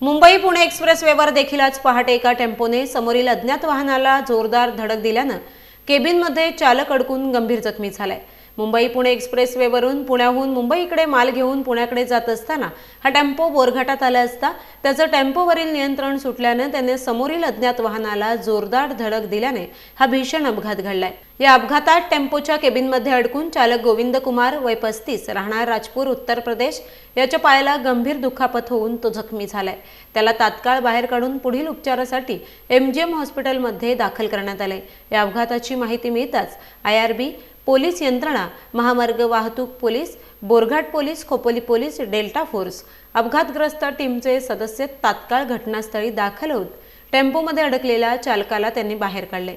मुंबई पुणे एक्सप्रेसवेवर देखील आज पहाटे एका टेम्पोने समोरील अज्ञात वाहनाला जोरदार धडक दिल्यानं केबिनमध्ये चालक अडकून गंभीर जखमी झालाय। मुंबई पुणे एक्सप्रेसवेवरून पुण्याहून मुंबईकडे माल घेऊन पुण्याकडे जात असताना हा टेम्पो बोरघाटात आला असता त्याचं टेम्पोवरील नियंत्रण सुटल्याने त्याने समोरील अज्ञात वाहनाला जोरदार धडक दिल्याने हा भीषण अपघात घडलाय। या अपघातात टेम्पोच्या केबिनमध्ये अडकून चालक गोविंद कुमार वय 35 राहणार राजपूर उत्तर प्रदेश याच्या पायाला गंभीर दुखापत होऊन तो जखमी झालाय। त्याला तात्काळ बाहेर काढून पुढील उपचारासाठी MGM हॉस्पिटलमध्ये दाखल करण्यात आले। या अपघाताची माहिती मिळताच IRB पोलीस यंत्रणा, महामार्ग वाहतूक police, Borghat police, Khopoli police, delta force, अपघातग्रस्त टीमचे सदस्य तात्काळ घटनास्थळी दाखल होत टेम्पोमध्ये अडकलेल्या चालकाला त्यांनी बाहेर काढले।